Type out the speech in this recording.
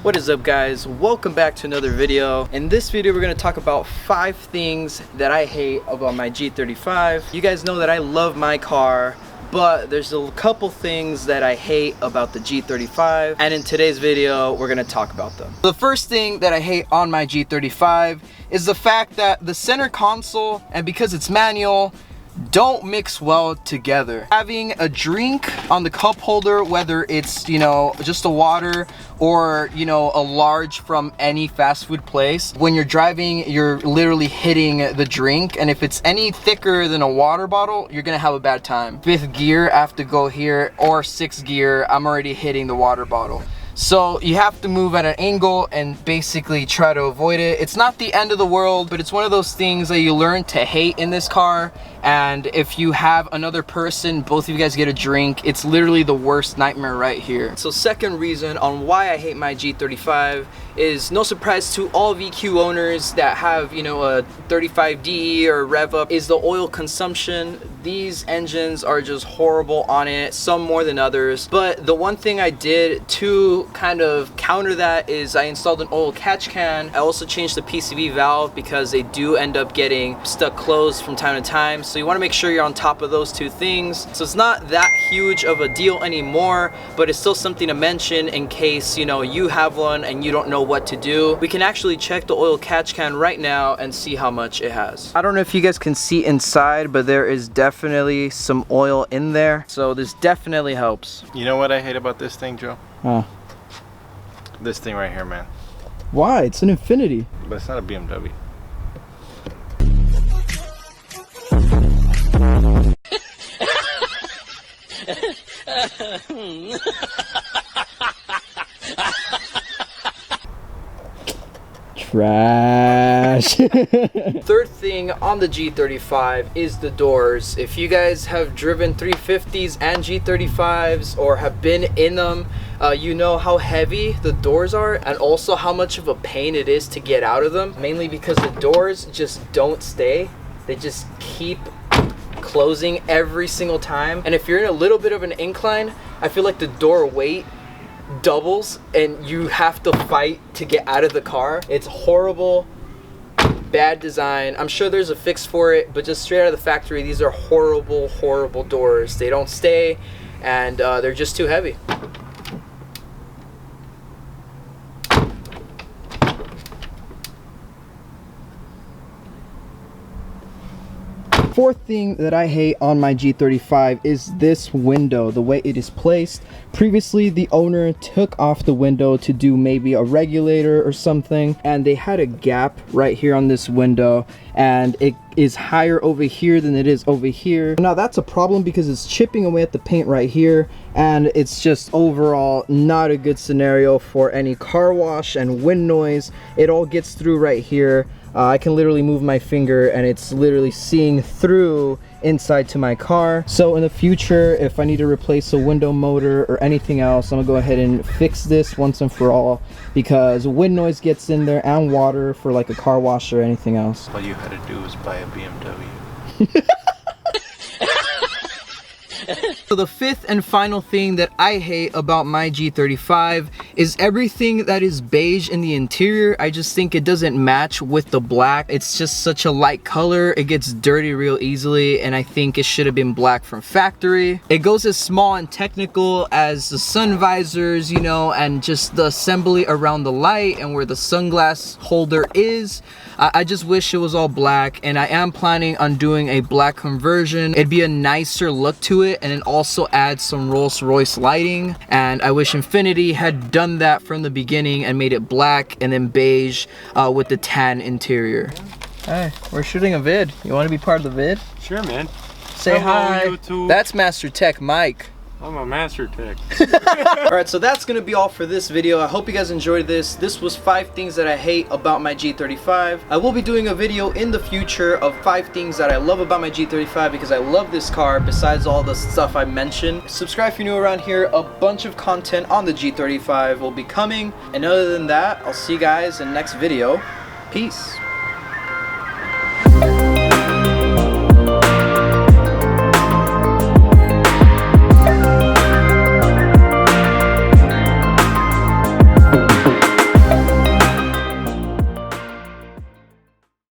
What is up, guys? Welcome back to another video. In this video we're going to talk about 5 things that I hate about my G35. You guys know that I love my car, but there's a couple things that I hate about the G35, and in today's video we're going to talk about them. The first thing that I hate on my G35 is the fact that the center console, and because it's manual, don't mix well together. Having a drink on the cup holder, whether it's, you know, just a water or, you know, a large from any fast food place, when you're driving, you're literally hitting the drink, and if it's any thicker than a water bottle, you're gonna have a bad time. 5th gear, I have to go here, or 6th gear, I'm already hitting the water bottle. So you have to move at an angle and basically try to avoid it. It's not the end of the world, but it's one of those things that you learn to hate in this car. And if you have another person, both of you guys get a drink, it's literally the worst nightmare right here. So second reason on why I hate my G35 is no surprise to all VQ owners that have, you know, a 35D or rev up, is the oil consumption. These engines are just horrible on it, some more than others. But the one thing I did to kind of counter that is I installed an oil catch can. I also changed the PCV valve because they do end up getting stuck closed from time to time. So you want to make sure you're on top of those 2 things. So it's not that huge of a deal anymore, but it's still something to mention in case, you know, you have one and you don't know what to do. We can actually check the oil catch can right now and see how much it has. I don't know if you guys can see inside, but there is definitely some oil in there, so this definitely helps. You know what I hate about this thing, Joe? Huh. This thing right here, man. Why? It's an Infiniti. But it's not a BMW. Trash. Third thing on the G35 is the doors. If you guys have driven 350s and G35s or have been in them, you know how heavy the doors are, and also how much of a pain it is to get out of them, mainly because the doors just don't stay. They just keep closing every single time, and if you're in a little bit of an incline, I feel like the door weight doubles and you have to fight to get out of the car. It's horrible, bad design. I'm sure there's a fix for it, but just straight out of the factory, these are horrible doors. They don't stay, and they're just too heavy. Fourth thing that I hate on my G35 is this window, the way it is placed. Previously, the owner took off the window to do maybe a regulator or something, and they had a gap right here on this window, and it is higher over here than it is over here. Now that's a problem because it's chipping away at the paint right here, and it's just overall not a good scenario for any car wash and wind noise. It all gets through right here. I can literally move my finger and it's literally seeing through inside to my car. So in the future, if I need to replace a window motor or anything else, I'm gonna go ahead and fix this once and for all, because wind noise gets in there and water for like a car wash or anything else. All you had to do was buy a BMW. So the 5th and final thing that I hate about my G35 is everything that is beige in the interior. I just think it doesn't match with the black. It's just such a light color. It gets dirty real easily, and I think it should have been black from factory. It goes as small and technical as the sun visors, you know, and just the assembly around the light and where the sunglass holder is. I just wish it was all black, and I am planning on doing a black conversion. It'd be a nicer look to it, and it also adds some Rolls-Royce lighting, and I wish Infiniti had done that from the beginning and made it black and then beige with the tan interior. Hey, we're shooting a vid. You want to be part of the vid? Sure, man. Say Hello, hi. YouTube. That's Master Tech Mike. I'm a master tech. Alright, so that's gonna be all for this video. I hope you guys enjoyed this. This was 5 things that I hate about my G35. I will be doing a video in the future of 5 things that I love about my G35 because I love this car besides all the stuff I mentioned. Subscribe if you're new around here. A bunch of content on the G35 will be coming. And other than that, I'll see you guys in the next video. Peace.